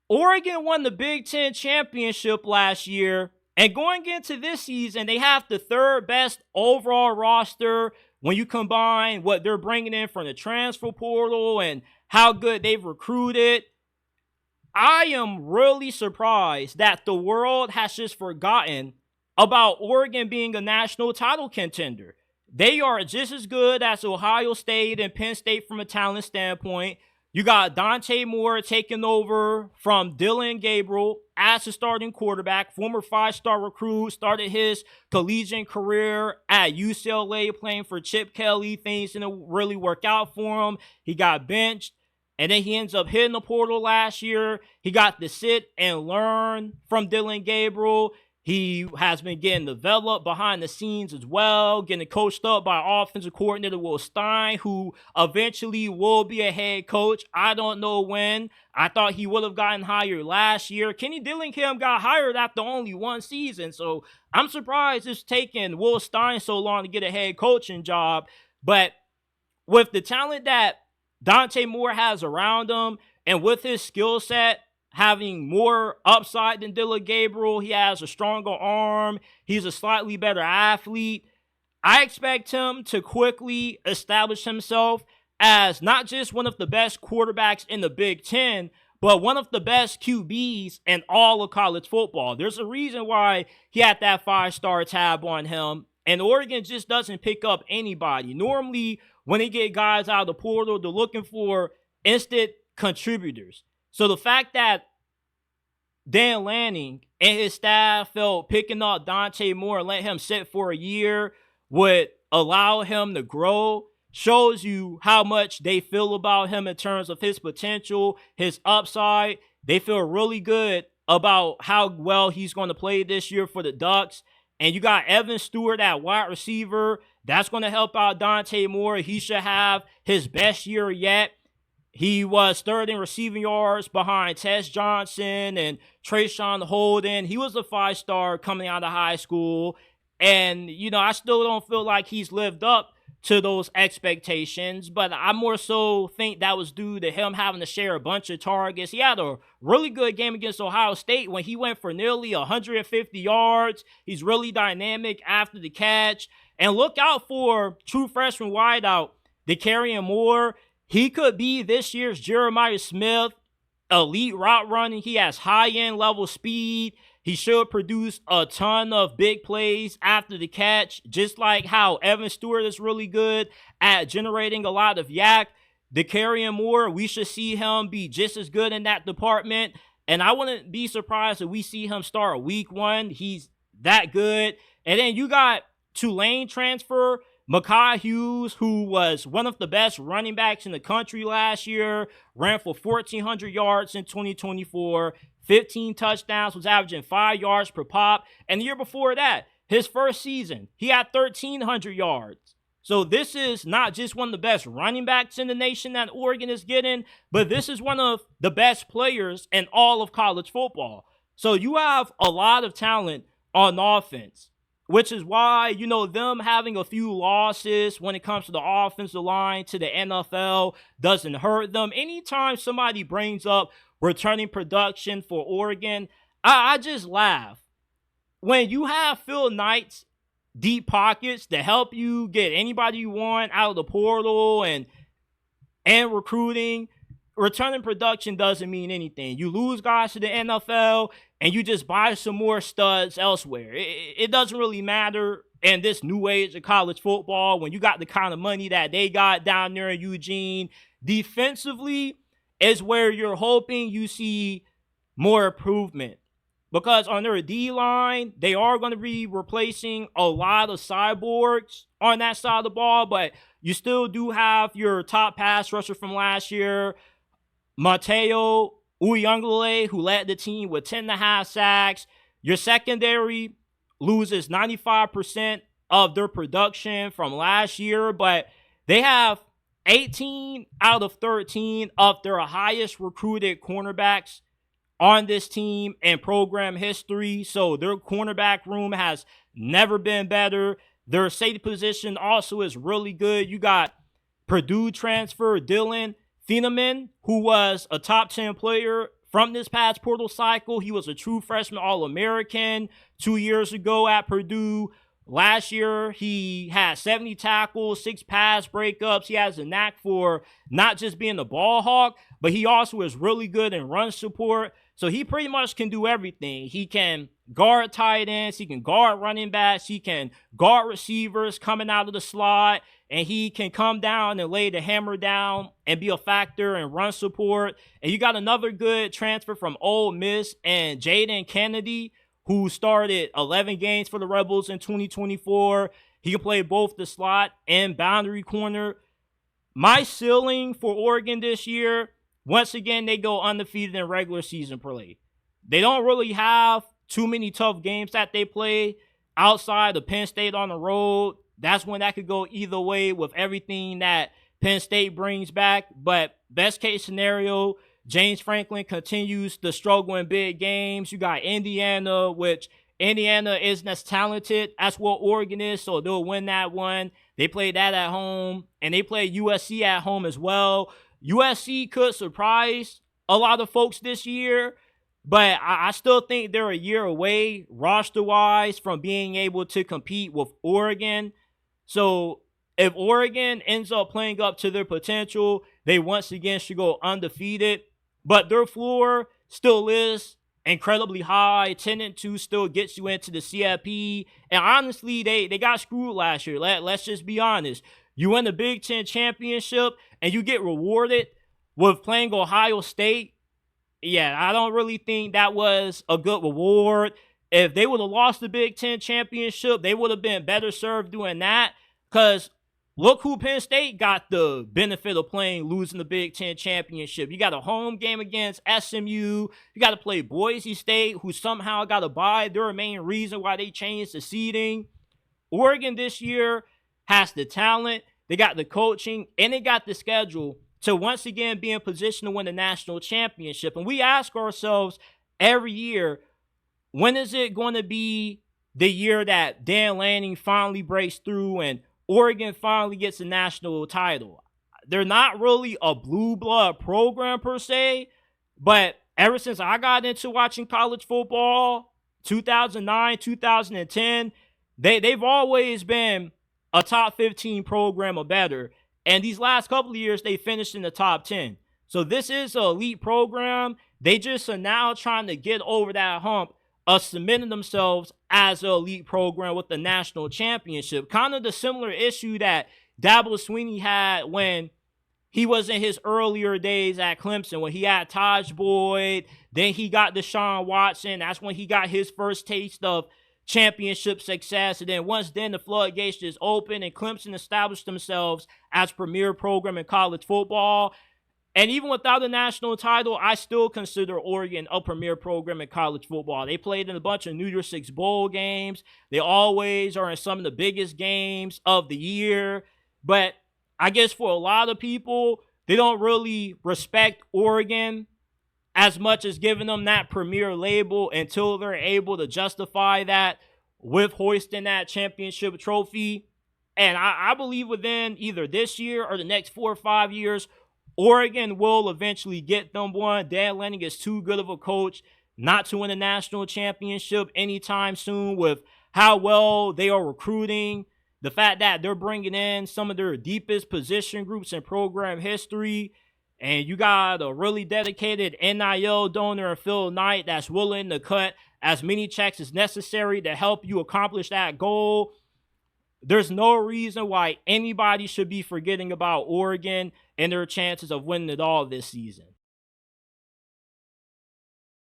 Oregon won the Big Ten championship last year, and going into this season, they have the third best overall roster when you combine what they're bringing in from the transfer portal and how good they've recruited. I am really surprised that the world has just forgotten about Oregon being a national title contender. They are just as good as Ohio State and Penn State from a talent standpoint. You got Dante Moore taking over from Dylan Gabriel as the starting quarterback, former five-star recruit, started his collegiate career at UCLA playing for Chip Kelly. Things didn't really work out for him. He got benched, and then he ends up hitting the portal last year. He got to sit and learn from Dylan Gabriel. He has been getting developed behind the scenes as well, getting coached up by offensive coordinator Will Stein, who eventually will be a head coach. I don't know when. I thought he would have gotten hired last year. Kenny Dillingham got hired after only one season, so I'm surprised it's taken Will Stein so long to get a head coaching job. But with the talent that Dante Moore has around him, and with his skill set, having more upside than Dylan Gabriel, he has a stronger arm, he's a slightly better athlete. I expect him to quickly establish himself as not just one of the best quarterbacks in the Big Ten, but one of the best QBs in all of college football. There's a reason why he had that 5-star tab on him, and Oregon just doesn't pick up anybody. Normally, when they get guys out of the portal, they're looking for instant contributors. So the fact that Dan Lanning and his staff felt picking up Dante Moore and let him sit for a year would allow him to grow shows you how much they feel about him in terms of his potential, his upside. They feel really good about how well he's going to play this year for the Ducks. And you got Evan Stewart at wide receiver. That's going to help out Dante Moore. He should have his best year yet. He was third in receiving yards behind Tess Johnson and Trayshawn Holden. He was a 5-star coming out of high school. And, I still don't feel like he's lived up to those expectations. But I more so think that was due to him having to share a bunch of targets. He had a really good game against Ohio State when he went for nearly 150 yards. He's really dynamic after the catch. And look out for true freshman wideout, Dante Moore. He could be this year's Jeremiah Smith, elite route running. He has high-end level speed. He should produce a ton of big plays after the catch, just like how Evan Stewart is really good at generating a lot of yak. Dante Moore, we should see him be just as good in that department. And I wouldn't be surprised if we see him start week 1. He's that good. And then you got Tulane transfer Mekhi Hughes, who was one of the best running backs in the country last year, ran for 1,400 yards in 2024, 15 touchdowns, was averaging 5 yards per pop. And the year before that, his first season, he had 1,300 yards. So this is not just one of the best running backs in the nation that Oregon is getting, but this is one of the best players in all of college football. So you have a lot of talent on offense, which is why, them having a few losses when it comes to the offensive line to the NFL doesn't hurt them. Anytime somebody brings up returning production for Oregon, I just laugh. When you have Phil Knight's deep pockets to help you get anybody you want out of the portal and recruiting, returning production doesn't mean anything. You lose guys to the NFL and you just buy some more studs elsewhere. It doesn't really matter in this new age of college football when you got the kind of money that they got down there in Eugene. Defensively is where you're hoping you see more improvement. Because on their D-line, they are going to be replacing a lot of cyborgs on that side of the ball, but you still do have your top pass rusher from last year, Mateo Uyunglele, who led the team with 10.5 sacks. Your secondary loses 95% of their production from last year, but they have 18 out of 13 of their highest recruited cornerbacks on this team in program history. So their cornerback room has never been better. Their safety position also is really good. You got Purdue transfer Dylan Thieneman, who was a top 10 player from this past portal cycle. He was a true freshman All-American 2 years ago at Purdue. Last year, he had 70 tackles, 6 pass breakups. He has a knack for not just being a ball hawk, but he also is really good in run support. So he pretty much can do everything. He can guard tight ends. He can guard running backs. He can guard receivers coming out of the slot. And he can come down and lay the hammer down and be a factor in run support. And you got another good transfer from Ole Miss and Jaden Kennedy, who started 11 games for the Rebels in 2024. He can play both the slot and boundary corner. My ceiling for Oregon this year, once again, they go undefeated in regular season play. They don't really have too many tough games that they play outside of Penn State on the road. That's when that could go either way with everything that Penn State brings back. But best case scenario, James Franklin continues to struggle in big games. You got Indiana, which Indiana isn't as talented as what Oregon is, so they'll win that one. They play that at home, and they play USC at home as well. USC could surprise a lot of folks this year, but I still think they're a year away roster-wise from being able to compete with Oregon. So if Oregon ends up playing up to their potential, they once again should go undefeated. But their floor still is incredibly high. 10-2 still gets you into the CFB. And honestly, they got screwed last year. Let's just be honest. You win the Big Ten championship and you get rewarded with playing Ohio State. Yeah, I don't really think that was a good reward. If they would have lost the Big Ten championship, they would have been better served doing that. Because look who Penn State got the benefit of losing the Big Ten championship. You got a home game against SMU. You got to play Boise State, who somehow got a bye. They're the main reason why they changed the seeding. Oregon this year has the talent, they got the coaching, and they got the schedule to once again be in position to win the national championship. And we ask ourselves every year, when is it going to be the year that Dan Lanning finally breaks through and Oregon finally gets a national title? They're not really a blue blood program per se, but ever since I got into watching college football, 2009, 2010, they've always been a top 15 program or better. And these last couple of years, they finished in the top 10. So this is an elite program. They just are now trying to get over that hump of submitting themselves as an elite program with the national championship. Kind of the similar issue that Dabo Swinney had when he was in his earlier days at Clemson, when he had Taj Boyd, then he got Deshaun Watson. That's when he got his first taste of championship success. And then once the floodgates just opened and Clemson established themselves as premier program in college football. And even without a national title, I still consider Oregon a premier program in college football. They played in a bunch of New Year's Six bowl games. They always are in some of the biggest games of the year. But I guess for a lot of people, they don't really respect Oregon as much as giving them that premier label until they're able to justify that with hoisting that championship trophy. And I believe within either this year or the next 4 or 5 years, Oregon will eventually get them one. Dan Lanning is too good of a coach not to win a national championship anytime soon with how well they are recruiting. The fact that they're bringing in some of their deepest position groups in program history. And you got a really dedicated NIL donor in Phil Knight that's willing to cut as many checks as necessary to help you accomplish that goal. There's no reason why anybody should be forgetting about Oregon and their chances of winning it all this season.